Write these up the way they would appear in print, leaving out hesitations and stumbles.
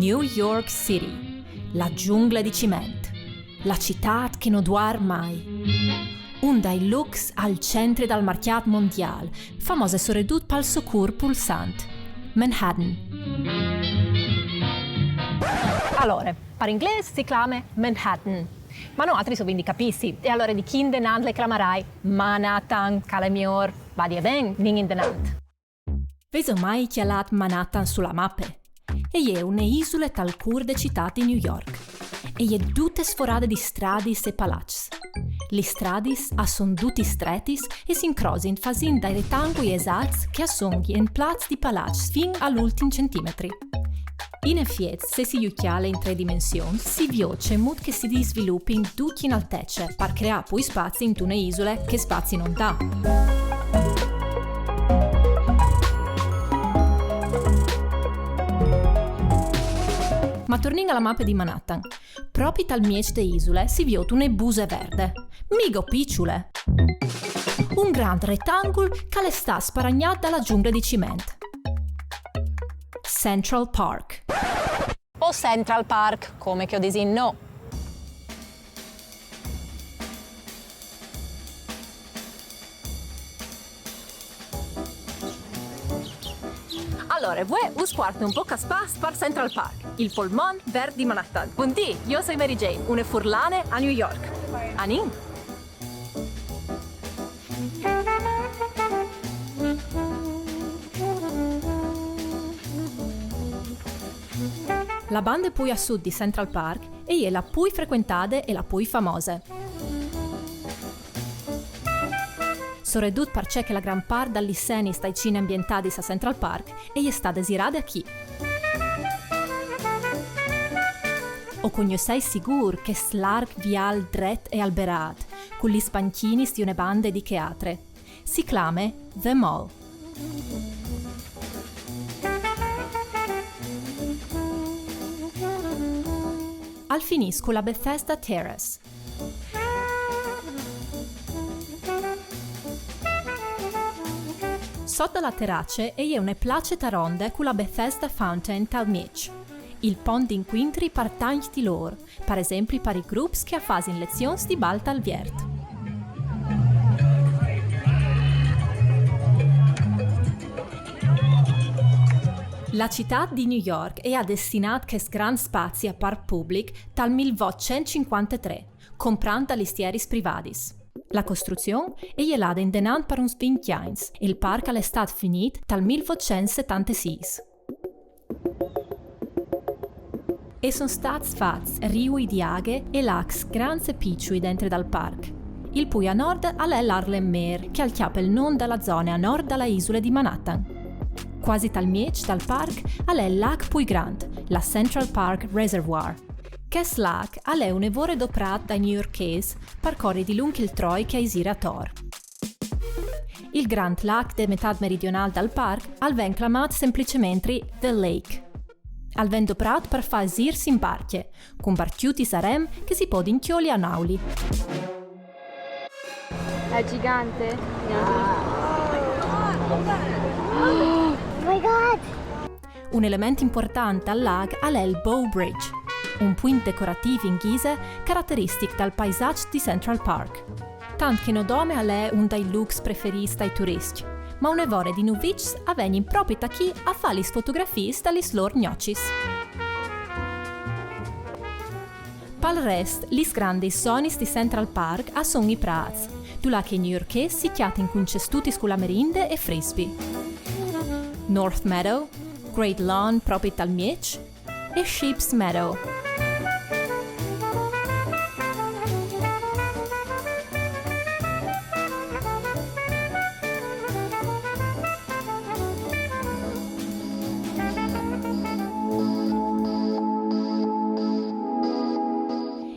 New York City, la giungla di ciment, la città che non duar mai. Un dei looks al centro del mercato mondiale, famosa soprattutto pel suo cur pulsante, Manhattan. Allora, per inglese si chiama Manhattan, ma noi altri sono capissi. E allora di chi in denant le chiamerai Manhattan, calamior, vadi ben, ning in denant. Veso mai chialat Manhattan sulla mappa? E è un'isola tal cur de città di New York. E è tutte sforate di strade e palazzi. Le strade sono tutte strette e si incrociano facendo dai rettangoli esatti che sono in palazzi di palazzi fino all'ultimo centimetri. In effetti, se si occhiala in 3 dimensioni, si vioce mod che si sviluppi in tutti in altezze per creare poi spazi in una isola che spazi non dà. Ma tornando alla mappa di Manhattan, proprio dal miec de isole si vede una buse verde, mica picciole. Un grande rettangolo che le sta sparagnata dalla giungla di cemento. Central Park. O Central Park, come che ho detto no. Allora, voi usquarte un po' a spazio per Central Park, il polmon verde di Manhattan. Buondì, io sono Mary Jane, una furlane a New York. Anin? La banda è poi a sud di Central Park e è la più frequentata e la più famosa. Soprattutto perché la gran parte delle scene stai cine ambientati a Central Park e è stata desirata a chi. O conoscei sicuro che l'arc vial dret e alberat, con gli spanchini di una banda di teatre. Si chiama The Mall. Al finisco la Bethesda Terrace. Sotto la terrace è una placida ronda con la Bethesda Fountain tal miec. Il pont d'inquintri per tanti di loro, per esempio per i gruppi che fanno lezioni di balta al viert. La città di New York è destinata a grandi spazi per pubblico dal 1853, comprando gli stieri privati. La costruzione è gelata in denant per uns 20 anni e il parco è stato finito dal 1876. E sono stati fatti riui di aghe e lacchi grandi e piccoli dentro dal parco. Il poi a nord è l'Harlem Meer, che acchiappa il nome della zona a nord della isola di Manhattan. Quasi dal miec dal parco è il lago più grande, la Central Park Reservoir. Questo lago è un evore doprato dai newyorkesi per correre di lungo il Troy che è a Tor. Il Grand Lago de metà meridionale del parco viene chiamato semplicemente The Lake. Viene doprato per far esirsi in barche, con barchiuti sarem che si può inchioli a nauli. È gigante? Oh my god! Un elemento importante al lago è il Bow Bridge, un punto decorativo in ghisa caratteristico del paesaggio di Central Park. Tanto che non dome è un dei looks preferiti dai turisti, ma un evore di nuvici avvengono proprio da chi a fare le fotografie dagli loro gnocchis. Per il resto, gli grandi sonis di Central Park sono i prati, dove i newyorkesi si chiatano con cestuti con la merinde e frisbee. North Meadow, Great Lawn proprio dal miec e Sheep's Meadow.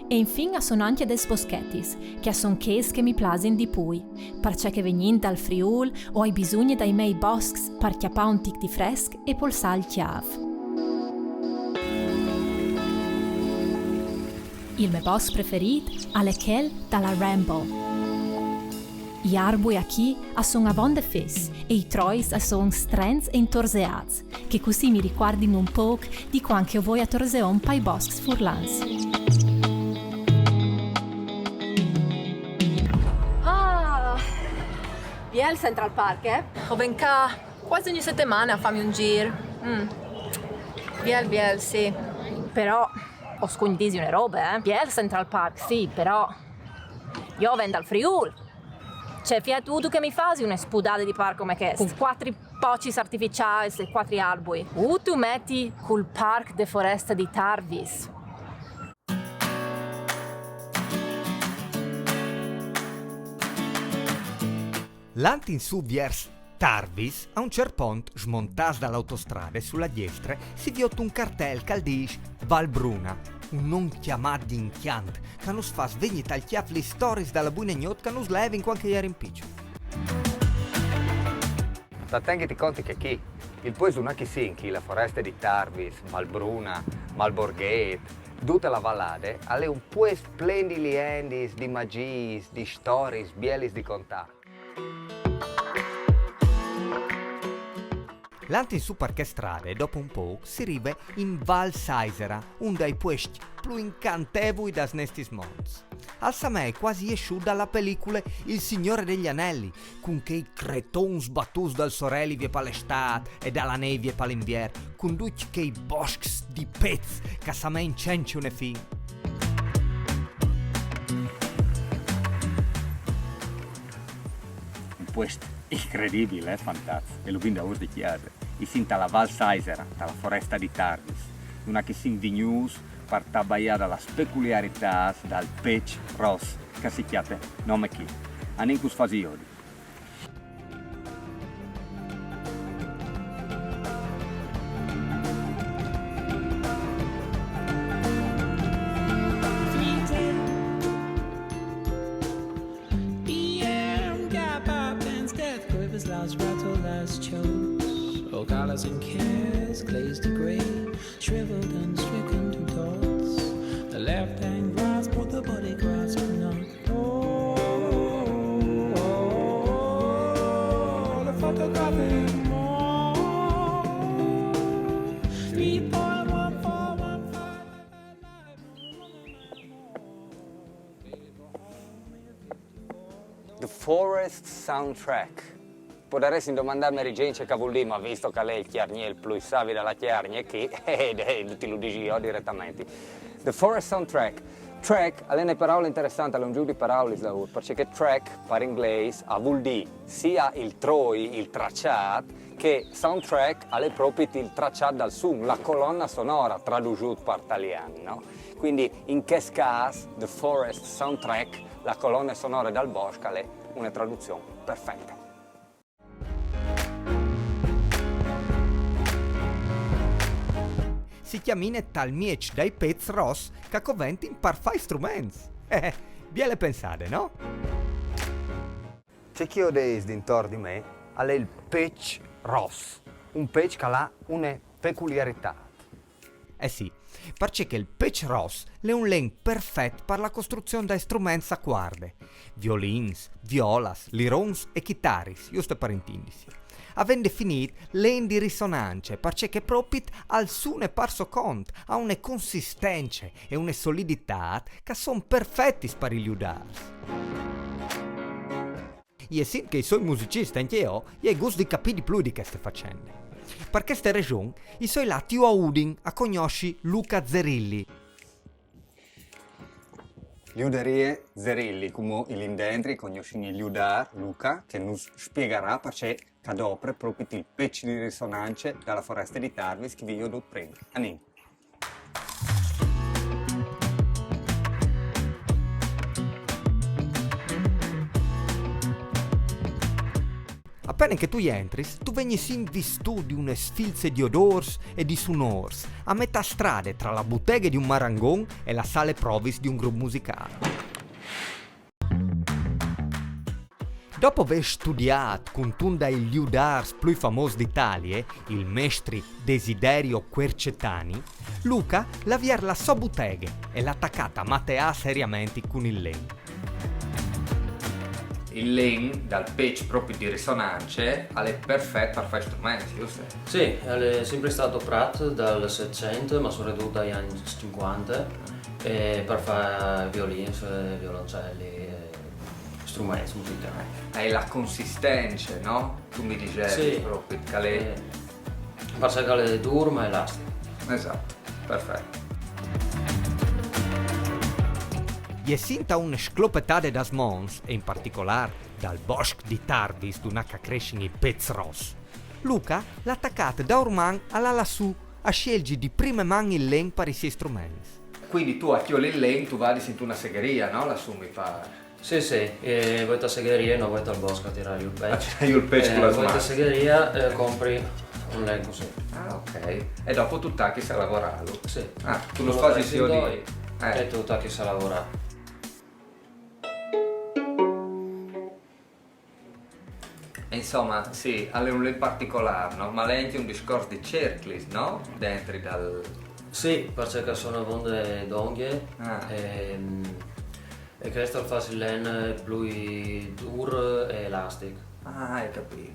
E infine sono anche dei boschettis, che sono chiesi che mi piacciono di più, perché vengono dal Friuli o hai bisogno dei miei boschi per chiappare un tic di fresco e polsare il chiave. Il mio bosco preferito è quello della Ramble. I arbui aqui sono avon de fes e i trois sono strens e intorseats, che così mi riguardino un po' di quando io voy a torseon pai boscs furlans. Ah, biel Central Park, eh? Ho ben qua quasi ogni settimana a farmi un giro. Biel, sì. Però ho scondisi una roba, eh? Biel Central Park, sì, però io vengo dal Friuli. Cioè, tu che mi fai una spudata di parco come questo? Con 4 poci artificiali e 4 alberi. Tu metti col Park de Foresta di Tarvis. L'antin su viers Tarvis, a un certo punto, smontas dall'autostrada e sulla destra si viota un cartel che dice Valbruna, un non chiamato di inchiant, che nos fa svegnita al chiaf le stories dalla buona gnot che nos leva in qualche ieri in piccio. Teniti conti che qui, il paese non è che sinchi, la foresta di Tarvis, Valbruna, Malborgate, tutta la vallade, ha un po' splendidi endis di magie, di stories, bielis di contare. L'antin su parche strade, dopo un po', si arriva in Val Saisera, un dei posti più incantevoli da Snestis Mons. Al Samè quasi esciù dalla pellicola Il Signore degli Anelli, con quei cretons battus dal sorelli vie palestat e dalla neve per l'inverno, con tutti quei boschi di pezzi che Samè incendiano fin. Un posto incredibile, fantastico, e lo vinto a urs di chiesa. E sin dalla Val Saisera, dalla foresta di Tarvis, una che si vignus per tabaiare dalla peculiarità dal pech ross, che si chiama nome chi. Anicus fasiodi. Last rattle, last chokes, all colors and cares, glazed to grey, shriveled and stricken to dots. The left hand grasp, but the body grasp not. The photographic more. 3.1415. The Forest Soundtrack. Potresti domandarmi a gente che vuol dire, ma visto che lei è il chiarnier più savi dalla chiarnie, che ti lo dici io direttamente. The Forest Soundtrack. Track è una parola interessante, è un gioco di parole, perché track per inglese vuol dire sia il troi, il tracciato, che soundtrack è proprio il tracciato dal suono, la colonna sonora traduciuta per italiano, no? Quindi in questo caso, The Forest Soundtrack, la colonna sonora dal bosco, è una traduzione perfetta. Si chiamina tal miec dai pezzi ross che coventin par fai strumenti. Biele pensate, no? C'è chi ho dintorno di me, è il pech ross, un pech che ha una peculiarità. Sì, perché il pech ross è un len perfetto per la costruzione di strumenti a corda, violins, violas, lirons e chitarris, giusto per intendersi. Avendo finito len di risonanze, perché proprio al suono parso conto, ha una consistenza e una solidità che sono perfetti per gli udars. E sì che i suoi musicisti, anche io, gli gusto di capire di più di queste faccende. Per questa ragione, i suoi lati a Udin a conosci Luca Zerilli. Liuderie Zerilli, come il indentri conosci Liudar Luca, che ci spiegherà perché cadopre proprio il pezzo di risonanze dalla foresta di Tarvis che vi ho detto prima. Andiamo. Appena che tu entri, tu vegni invistù di una sfilze di odors e di sonors, a metà strada tra la bottega di un marangon e la sala provis di un gruppo musicale. Dopo aver studiato con uno dei liudars più famosi d'Italia, il maestro Desiderio Quercetani, Luca l'avviar la sua bottega e l'ha attaccata a matteà seriamente con il legno. il len dal pitch proprio di risonanze è perfetto per fare strumenti, giusto? Sì, è sempre stato prato dal 700 ma soprattutto dagli anni 50 per fare violini, violoncelli, strumenti musicali. Hai la consistenza, no? Tu mi dicevi Sì. proprio che è... Perché è duro ma elastico. Esatto, perfetto. Je sinta un sclopettade das mons, e in particolare dal bosco di Tarbis d'una che cresce in Pez Ross. Luca l'ha attaccata da orman alla lassù a scegliere di prime mani il len per i suoi strumenti. Quindi tu a chioli il len, tu vai in una segheria, no? Lassù mi pare. Sì, vai a segheria, non vai al bosco a tirare il A pezzo. tirare il pezzo con la Vai a smart. segheria compri un len così. Ah, ok. E dopo tu tacchi a lavorarlo. Sì. Ah, tu lo fai sia lì. E tu tacchi a lavorare. Insomma, sì, è un len particolare, no? Ma lei è un discorso di cercli, no? Dentro dal... Sì, perché sono onde d'onghie e questo fa il len più duro e elastico. Ah, hai capito.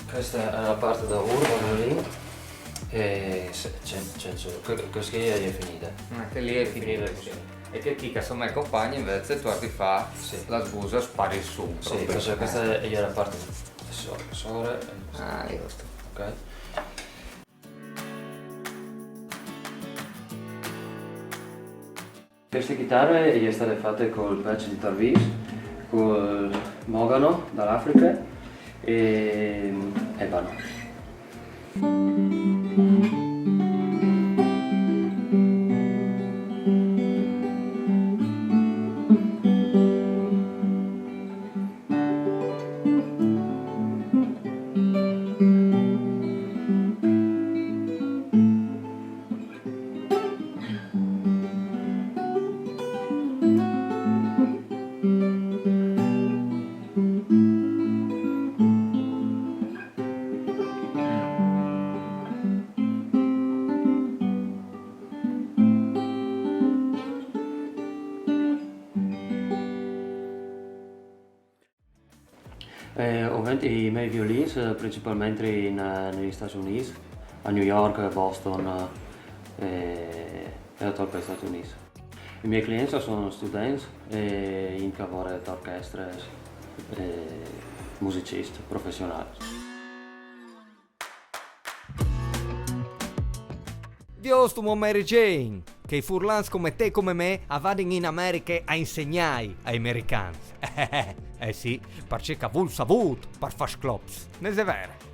Questa è la parte da urlo lì e questa è finita. Che lì è finita. E che chi insomma i compagni invece tu ti fa la sbusa spari su. Sì, perché questa è la parte sopra. Ah, giusto. Ok. Queste chitarre sono state fatte col patch di Tarvis, col mogano dall'Africa e ebano. Ho vinto i miei violini principalmente negli Stati Uniti, a New York, Boston e anche negli Stati Uniti. I miei clienti sono studenti e in lavoro di orchestre e musicisti professionali. Dio sto Mary Jane, che i furlans come te e come me vanno in America a insegnare ai americani. Sì, perché vuol saputo per fare sclops, ne è vero.